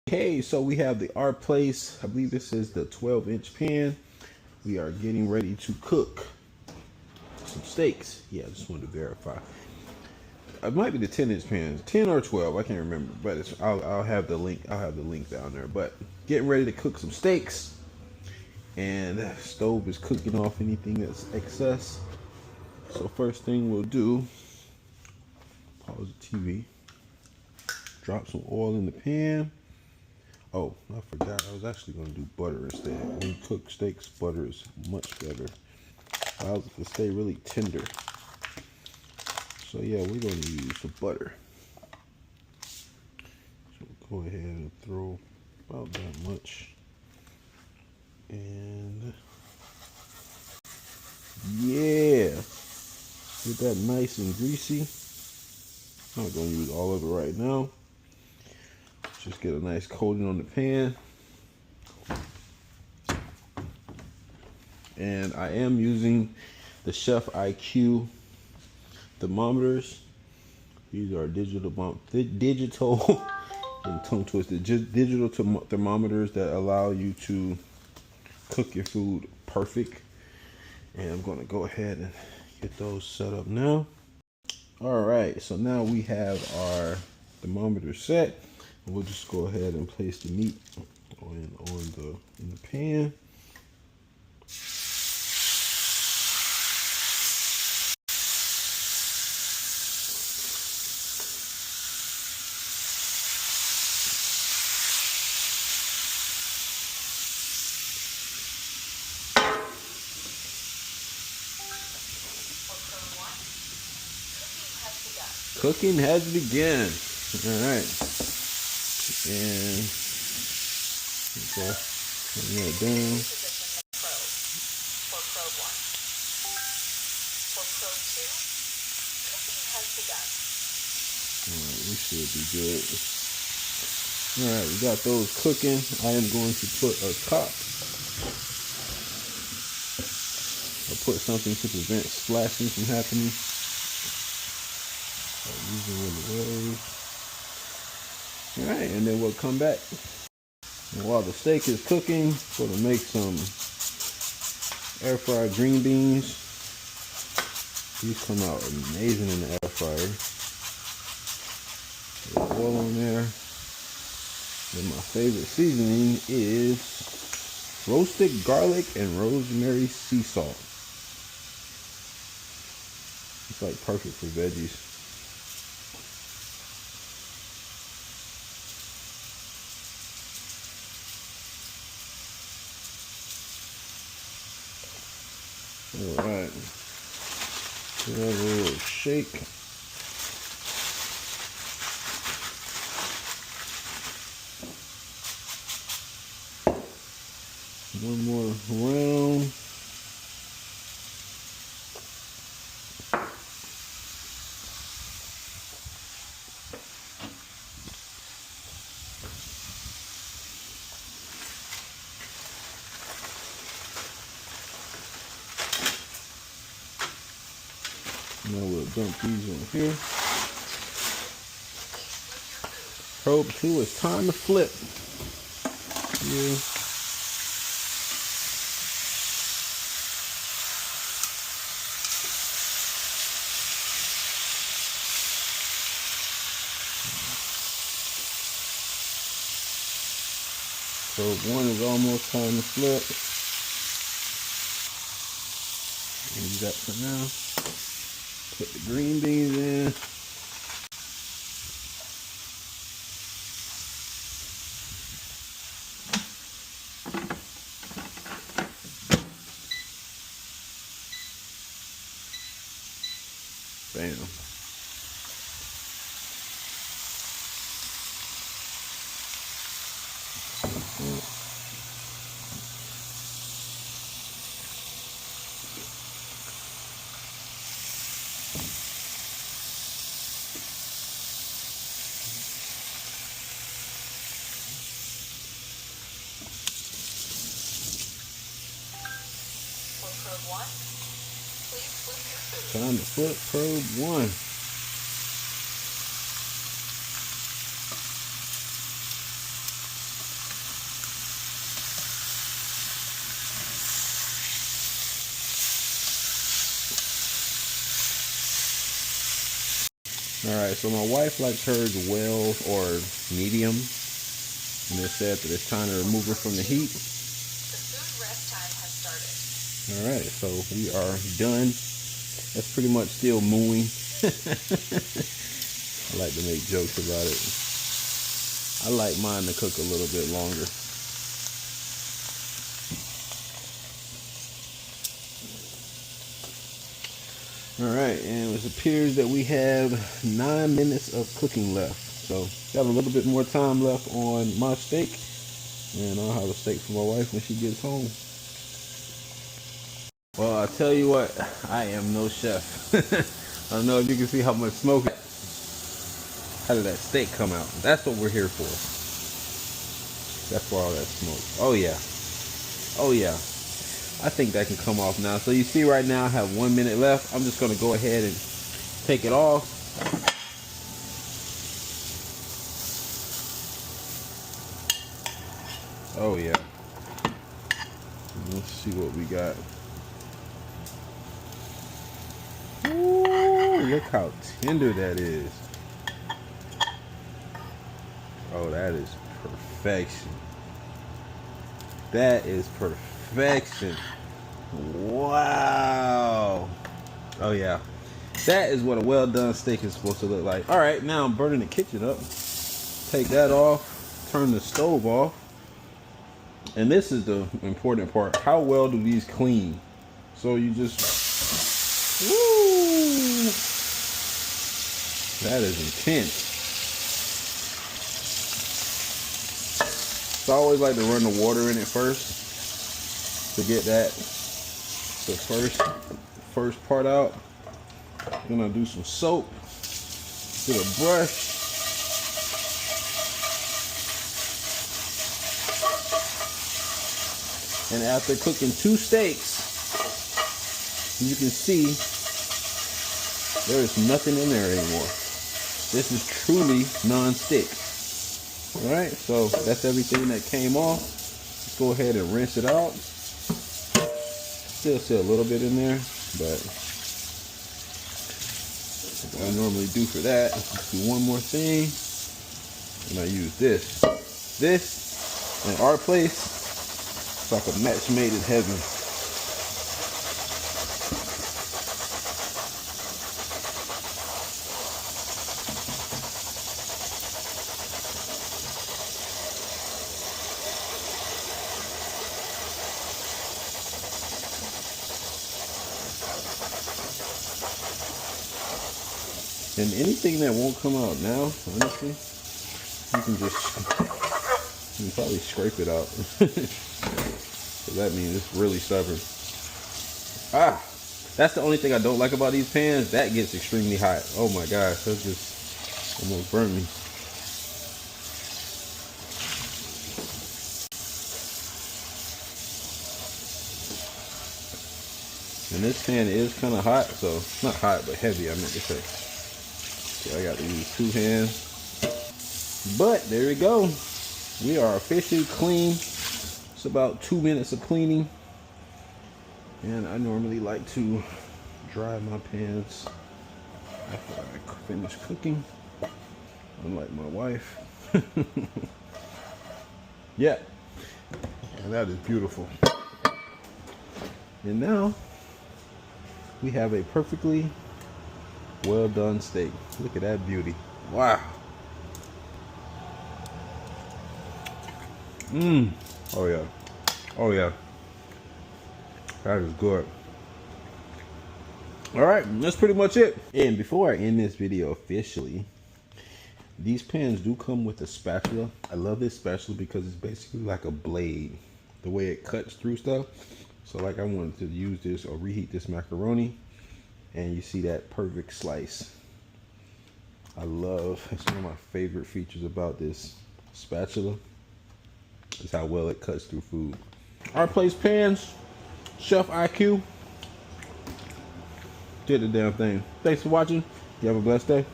Okay, so we have our place. I believe this is the 12-inch pan. We are getting ready to cook some steaks. Yeah, I just wanted to verify. It might be the 10-inch pan, 10 or 12. I can't remember, but I'll have the link. I'll have the link down there. But getting ready to cook some steaks, and the stove is cooking off anything that's excess. So first thing we'll do, pause the TV, drop some oil in the pan. Oh, I forgot. I was actually going to do butter instead. When you cook steaks, butter is much better. Allows it to stay really tender. So yeah, we're going to use some butter. So we'll go ahead and throw about that much. And yeah, get that nice and greasy. I'm not going to use all of it right now. Just get a nice coating on the pan. And I am using the Chef IQ thermometers. These are digital and tongue twisted, digital thermometers that allow you to cook your food perfect. And I'm going to go ahead and get those set up now. All right, so now we have our thermometer set. We'll just go ahead and place the meat in the pan. Cooking has begun. All right. And okay, turn that down. For probe 1. For probe 2, cooking has begun. Alright, we should be good. Alright, we got those cooking. I am going to put a top. I'll put something to prevent splashing from happening. Using one of those. Alright, and then we'll come back. And while the steak is cooking, we're going to make some air fried green beans. These come out amazing in the air fryer. Put oil on there. And my favorite seasoning is roasted garlic and rosemary sea salt. It's like perfect for veggies. All right, give that a little shake. One more round. Now we'll dump these in here. Probe 2, it's time to flip. Yeah. Probe 1 is almost time to flip. Leave that for now. Put the green beans in. Bam. Time to flip probe 1. Alright, so my wife likes hers well or medium. And it said that it's time to remove her from the heat. The food rest time has started. Alright, so we are done. That's pretty much still mooing. I like to make jokes about it. I like mine to cook a little bit longer. Alright, and it appears that we have 9 minutes of cooking left. So, got a little bit more time left on my steak. And I'll have a steak for my wife when she gets home. Well, I'll tell you what, I am no chef. I don't know if you can see how much smoke. How did that steak come out? That's what we're here for. That's for all that smoke. Oh yeah. Oh yeah. I think that can come off now. So you see right now I have 1 minute left. I'm just going to go ahead and take it off. Oh yeah. Let's see what we got. Ooh, look how tender that is. Oh, that is perfection. That is perfection. Wow. Oh yeah. That is what a well done steak is supposed to look like. Alright, now I'm burning the kitchen up. Take that off. Turn the stove off. And this is the important part. How well do these clean? So you just... Woo! That is intense. So I always like to run the water in it first to get that the first part out. I'm gonna do some soap, get a brush. And after cooking 2 steaks, you can see there is nothing in there anymore. This is truly non-stick. Alright, so that's everything that came off. Let's go ahead and rinse it out. Still see a little bit in there, but what I normally do for that is just do one more thing. And I use this. This, in our place, it's like a match made in heaven. And anything that won't come out now, honestly, you can probably scrape it out. So that means it's really stubborn. Ah, that's the only thing I don't like about these pans. That gets extremely hot. Oh my gosh, that just almost burned me. And this pan is kind of hot, so not hot, but heavy, I meant to say. So I got to use 2 hands. But there we go. We are officially clean. It's about 2 minutes of cleaning. And I normally like to dry my pans after I finish cooking. Unlike my wife. Yeah. And that is beautiful. And now we have a perfectly well done steak. Look at that beauty. Wow. Oh yeah. Oh yeah. That is good. Alright, that's pretty much it. And before I end this video officially, these pans do come with a spatula. I love this spatula because it's basically like a blade. The way it cuts through stuff. So like I wanted to use this or reheat this macaroni. And you see that perfect slice. It's one of my favorite features about this spatula. Is how well it cuts through food. Our place pans, Chef IQ. Did the damn thing. Thanks for watching. You have a blessed day.